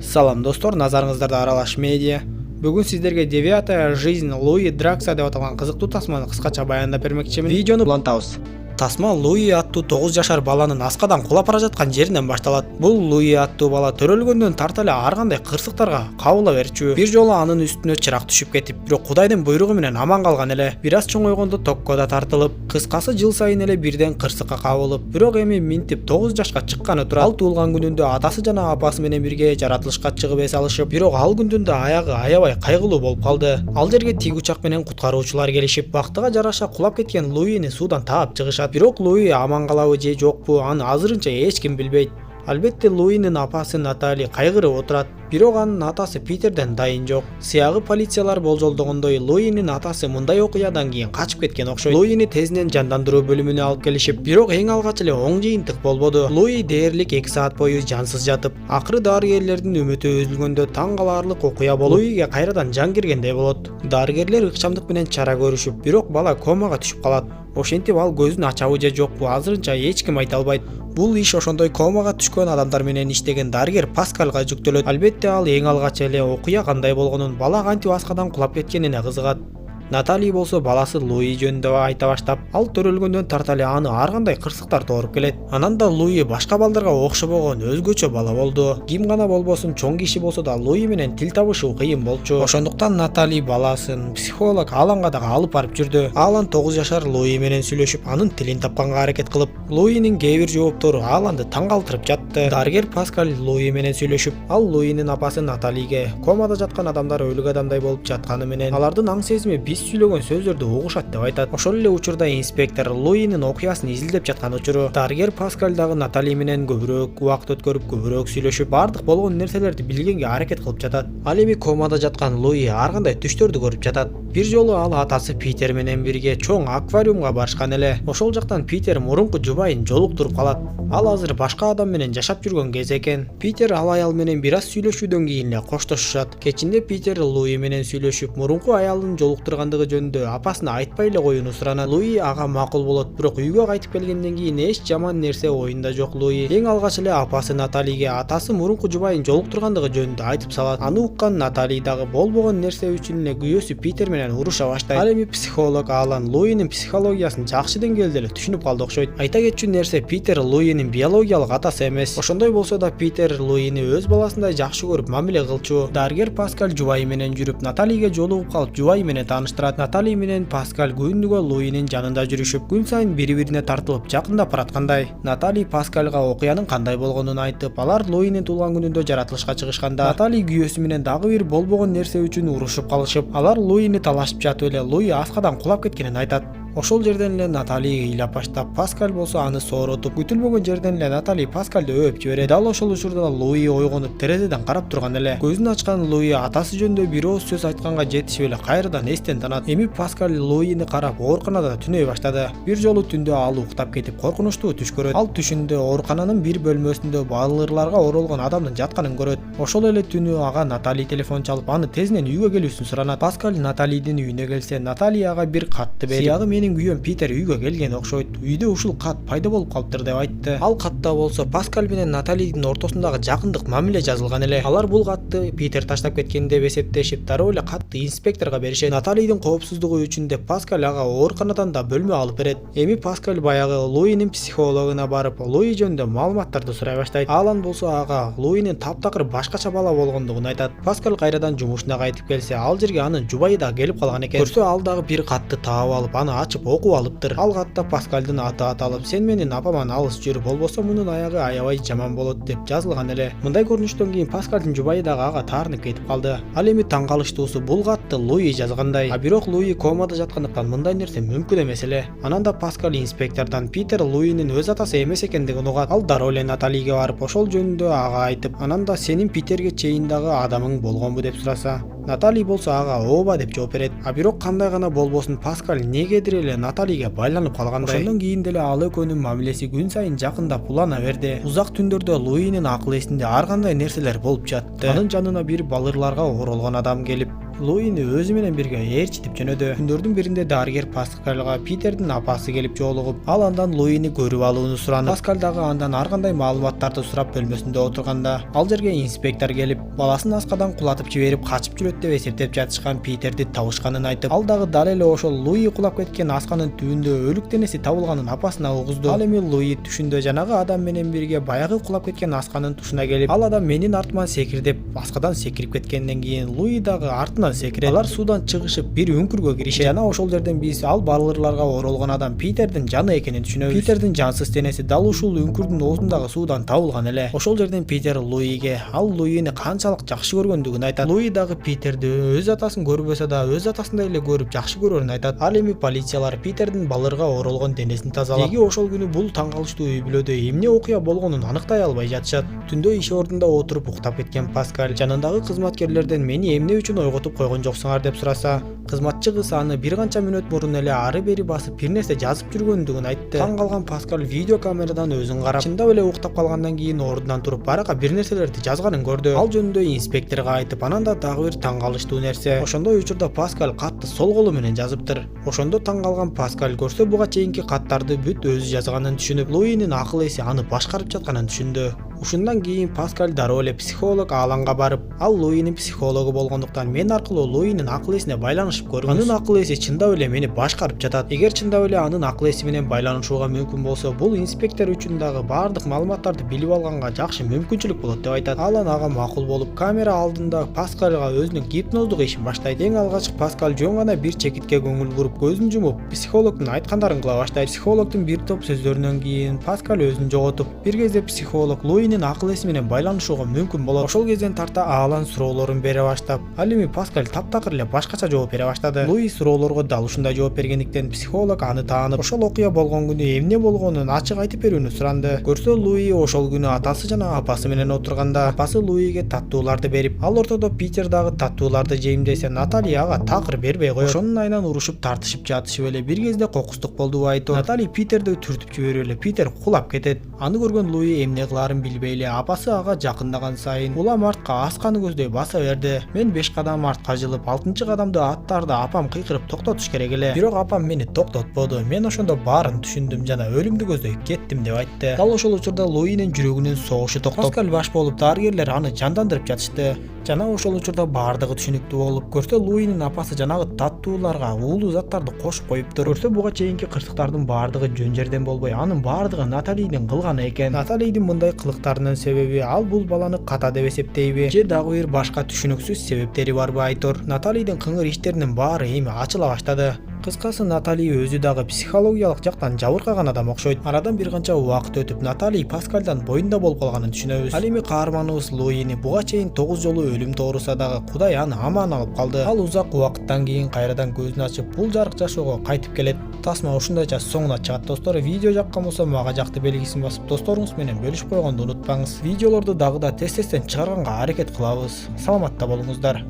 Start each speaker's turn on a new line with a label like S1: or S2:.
S1: Салам достор, назарыңыздарда Аралаш медиа. Бүгін сіздерге девятая жизнь Луи Дракса деп аталған қызықты тасманы қысқаша баяндап бермекчимин. Видеоны улантабыз. Тасма Луи аттуу 9 жашар баланын аскадан кулап бара жаткан жеринен башталат. Бул Луи аттуу бала төрөлгөндөн тарта эле ар кандай кырсыктарга кабыла берчү. Бир жолу анын үстүнө чырак түшүп кетип, бирок Кудайдын буйругу менен аман калган эле. Бир аз чоңойгондо токко да тартылып, кыскасы жыл сайын эле бирден кырсыкка кабылып, бирок эми минтип 9 жашка чыкканы турат. Ал туулган күнүндө атасы жана апасы менен бирге жаратылышка чыгып эс алышып, бирок ал күндүн да аягы аябай кайгылуу болуп калды. Ал жерге тик учак менен куткаруучулар келишип, бактыга жараша кулап кеткен Луини суудан таап чыгышат. Бирок Луи аман калабы же жокпу, аны азырынча эч ким билбейт. Албетте Луинин апасы Натали кайгырып отурат, бирок анын атасы Питерден дайын жок. Сыягы полициялар болжолдогондой Луинин атасы мындай окуядан кийин качып кеткен окшойт. Луини тезинен жандандыруу бөлүмүнө алып келишип, бирок эң алгач эле оң жыйынтык болбоду. Луи дээрлик 2 саат бою жансыз жатып, акыры дарыгерлердин үмүтү үзүлгөндө таң каларлык окуя болуп, Луиге кайрадан жан киргендей болот. Дарыгерлер ыкчамдык менен чара көрүшүп, бирок бала комага түшүп калат. Ошентип ал көзүн ачабы же жокпу азырынча эч ким айта албайт. Бул иш ошондой комага түшкөн адамдар менен иштеген дарыгер Паскалга жүктөлөт. Албетте ал эң алгач эле окуя кандай болгонун, бала кантип аскадан кулап кеткенине кызыгат. Натали болсо баласы Луи жөнүндө айта баштап, ал төрөлгөндөн тарта эле аны ар кандай кырсыктар тооруп келет. Анан да Луи башка балдарга окшобогон өзгөчө бала болду. Ким гана болбосун чоң киши болсо да Луи менен тил табышуу кыйын болчу. Ошондуктан Натали баласын психолог Аланга дагы алып барып жүрдү. Алан 9 жашар Луи менен сүйлөшүп, анын тилин тапканга аракет кылып, Луинин кээ бир жооптору Аланды таң калтырып жатты. Дарыгер Паскал Луи менен сүйлөшүп, ал Луинин апасы Наталиге комада жаткан адамдар өлүк адамдай болуп жатканы менен алардын аң сезими биз сүйлөгөн сөздөрдү угушат деп айтат. Ошол эле учурда инспектор Луинин окуясын изилдеп жаткан учуру дарыгер Паскал дагы Натали менен көбүрөөк убакыт өткөрүп, көбүрөөк сүйлөшүп, бардык болгон нерселерди билгенге аракет кылып жатат. Ал эми комада жаткан Луи ар кандай түштөрдү көрүп жатат. Бир жолу ал атасы Питер менен бирге чоң аквариумга барышкан эле. Ошол жактан Питер мурунку жубайын жолуктуруп калат. Ал азыр башка адам менен жашап жүргөн кез экен. Питер ал аял менен бир аз сүйлөшүүдөн кийин эле коштошушат. Кечинде Питер Луи менен сүйлөшүп, мурунку аялын жолуктургандыгы жөнүндө апасына айтпай эле коюуну суранат. Луи ага макул болот, бирок үйгө кайтып келгенден кийин эч жаман нерсе оюнда жок. Луи эң алгач эле апасы Наталиге атасы мурунку жубайын жолуктургандыгы жөнүндө айтып салат. Аны уккан Натали дагы болбогон нерсе үчүн эле күйөөсү Питер менен уруша баштайт. Ал эми психолог Алан Луинин психологиясын жакшы деңгээлде эле түшүнүп калды окшойт. Айта кетчү нерсе, Питер Луинин биологиялык атасы эмес. Ошондой болсо да Питер Луини өз баласындай жакшы көрүп мамиле кылчу. Дарыгер Паскал жубайы менен жүрүп, Наталиге жолугуп калып, жубайы менен тааныштырат. Натали менен Паскал күнүгө Луинин жанында жүрүшүп, күн сайын бири-бирине тартылып жакындап бараткандай. Натали Паскалга окуянын кандай болгонун айтып, алар Луинин туулган күнүндө жаратылышка чыгышканда Натали күйөөсү менен дагы бир болбогон нерсе үчүн урушуп калышып, алар Луини талашып жатып эле Луи аскадан кулап кеткенин айтат. Ошол жерден эле Натали ыйлап баштап, Паскал болсо аны сооротуп, күтүлбөгөн жерден эле Натали Паскалды өп жиберет. Дал ошол учурда Луи ойгонуп терезеден карап турган эле. Көзүн ачкан Луи атасы жөнүндө бир ооз сөз айтканга жетишип эле кайрадан эстен танат. Эми Паскал Луини карап ооруканада түнөй баштады. Бир жолу түндө ал уктап кетип коркунучтуу түш көрөт. Ал түшүндө оорукананын бир бөлмөсүндө балырларга оролгон адамдын жатканын көрөт. Ошол эле түнү ага Натали телефон чалып, аны тезинен үйгө келүүсүн суранат. Паскал Наталидин үйүнө келсе, Натали ага бир катты берип, менин күйөөм Питер үйгө келген окшойт. Үйдө ушул кат пайда болуп калыптыр деп айтты. Ал катта болсо Паскал менен Наталидин ортосундагы жакындык мамиле жазылган эле. Алар бул катты Питер таштап кеткен деп эсептешип, дароо эле катты инспекторго беришет. Наталидин коопсуздугу үчүн деп Паскал ага ооруканадан да бөлмө алып берет. Эми Паскал баягы Луинин психологуна барып, Луи жөнүндө маалыматтарды сурай баштайт. Алан болсо ага Луинин таптакыр башкача бала болгондугун айтат. Паскал кайрадан жумушуна кайтып келсе, ал жерге анын жубайы да келип калган экен. Көрсө ал дагы бир катты таап алып, аны ачып окуп алыптыр. Ал катта Паскалдын аты аталып, сен менин апаман алыс жүр, болбосо мунун аягы аябай жаман болот деп жазылган эле. Мындай көрүнүштөн кийин Паскалдын жубайы дагы ага таарынып кетип калды. Ал эми таң калыштуусу, бул катты Луи жазгандай. А бирок Луи комада жаткандыктан мындай нерсе мүмкүн эмес эле. Анан да Паскал инспектордон Питер Луинин өз атасы эмес экендигин угат. Ал дароо эле Наталиге барып, ошол жөнүндө ага айтып, анан да сенин Питерге чейин дагы адамың болгонбу деп сураса, Натали болсо ага ооба деп жооп берет. А бирок кандай гана болбосун Паскал негедир эле Наталиге байланып калгандай. Ошондон кийин деле ал экөөнүн мамилеси күн сайын жакындап улана берди. Узак түндөрдө Луинин акыл эсинде ар кандай нерселер болуп жатты. Анын жанына бир балырларга оролгон адам келип, Луини өзү менен бирге ээрчитип жөнөдү. Күндөрдүн биринде дарыгер Паскалга Питердин апасы келип жолугуп, ал андан Луини көрүп алууну суранып, Паскал дагы андан ар кандай маалыматтарды сурап бөлмөсүндө отурганда, ал жерге инспектор келип, баласын аскадан кулатып жиберип качып жүрөт деп эсептеп жатышкан Питерди табышканын айтып, ал дагы дал эле ошол Луи кулап кеткен асканын түбүндө өлүк денеси табылганын апасына угузду. Ал эми Луи түшүндө жанагы адам менен бирге баягы кулап кеткен асканын тушуна келип, ал адам менин артыман секир деп аскадан секирип кеткенден кийин Луи дагы артынан секирет. Алар суудан чыгышып бир үңкүргө киришет. Жана ошол жерден биз ал балырларга оролгон адам Питердин жаны экенин түшүнөбүз. Питердин жансыз денеси дал ушул үңкүрдүн оозундагы суудан табылган эле. Ошол жерден Питер Луиге ал Луини канчалык жакшы көргөндүгүн айтат. Луи дагы Питерди өз атасын көрбөсө да өз атасындай эле көрүп жакшы көрөрүн айтат. Ал эми полициялар Питердин балырга оролгон денесин тазалап, эги ошол күнү бул таң калыштуу үй бүлөдө эмне окуя болгонун аныктай албай жатышат. Түндө иш ордунда отуруп уктап кеткен Паскаль жанындагы кызматкерлерден мени эмне үчүн ойготуп койгон жоксуңар деп сураса, кызматчы кыз аны бир канча мүнөт мурун эле ары бери басып бир нерсе жазып жүргөндүгүн айтты. Таң калган Паскаль видео камерадан өзүн карап, чындап эле уктап калгандан кийин ордунан туруп баракка бир нерселерди жазганын көрдү. Ал жөнүндө инспекторго айтып, анан да дагы бир таң калыштуу нерсе, ошондой учурда Паскаль катты сол колу менен жазыптыр. Ошондо таң калган Паскаль көрсө буга чейинки каттарды бүт өзү жазганын түшүнүп, Луинин акыл эси аны башкарып жатканын түшүндү. Ушундан кийин Паскаль дароо эле психолог Аланга барып, ал Луинин психологу болгондуктан мен аркылуу Луинин акыл эсине байланышып көрүңүз. Анын акыл эси чындап эле мени башкарып жатат. Эгер чындап эле анын акыл эси менен байланышууга мүмкүн болсо, бул инспектор үчүн дагы баардык маалыматтарды билип алганга жакшы мүмкүнчүлүк болот деп айтат. Алан ага макул болуп, камера алдында Паскальга өзүнүн гипноздук ишин баштайт. Эң алгачкы Паскаль жөн гана бир чекитке көңүл буруп, көзүн жумуп, психологдун айткандарын кыла баштайт. Психологдун бир топ сөздөрүнөн кийин Паскаль өзүн жоготуп, бир кезде психолог Луинин акыл эси менен байланышууга мүмкүн болот. Ошол кезден тарта Алан суроолорун бере баштап, ал эми Паскаль таптакыр эле башкача жооп бере баштады. Луи суроолорго дал ушундай жооп бергендиктен психолог аны таанып, ошол окуя болгон күнү эмне болгонун ачык айтып берүүнү суранды. Көрсө Луи ошол күнү атасы жана апасы менен отурганда, апасы Луиге таттууларды берип, ал ортодо Питер дагы таттууларды жейм десе, Натали ага такыр бербей коет. Ошонун айынан урушуп тартышып жатышып эле бир кезде кокустук болду айтып, Натали Питерди түртүп жиберип эле Питер кулап кетет. Аны көргөн Луи эмне кылаарын билбей эле апасы ага жакындаган сайын улам артка асканы көздөй баса берди. Мен 5 кадам артка жылып, 6-чы кадамды аттарды апам кыйкырып токтотуш керек эле. Бирок апам мени токтотподу. Мен ошондо баарын түшүндүм жана өлүмдү көздөй кеттим деп айтты. Дал ошол учурда Луинин жүрөгүнүн согушу токтоп, Паскаль баш болуп, дарыгерлер аны жандандырып жатышты. Жана ошол учурда баардыгы түшүнүктүү болуп, көрсө Луинин апасы жанагы таттууларга уулуу заттарды кошуп коюптур. Көрсө буга чейинки кырсыктардын баардыгы жөн жерден болбой, анын баардыгы Наталинин кылганы экен. Наталинин мындай кылыктарынын себеби ал бул баланы ката деп эсептейби, же дагы бир башка түшүнүксүз себептери барбы айтор. Наталинин кыңыр иштеринин баары эми ачыла баштады. Кыскасы, Натали өзү дагы психологиялык жактан жабыркаган адам окшойт. Арадан бир канча убакыт өтүп, Натали Паскальдан боюнда болуп калганын түшүнөбүз. Ал эми каарманыбыз Луини буга чейин 9 жолу өлүм тооруса дагы Кудай аны аман алып калды. Ал узак убакыттан кийин кайрадан көзүн ачып, бул жарык жашоого кайтып келет. Тасма ушундайча соңуна чыгат достор. Видео жаккан болсо мага жакты белгисин басып, досторуңуз менен бөлүшүп койгонду унутпаңыз. Видеолорду дагы да тез-тезден чыгарганга аракет кылабыз. Саламатта болуңуздар.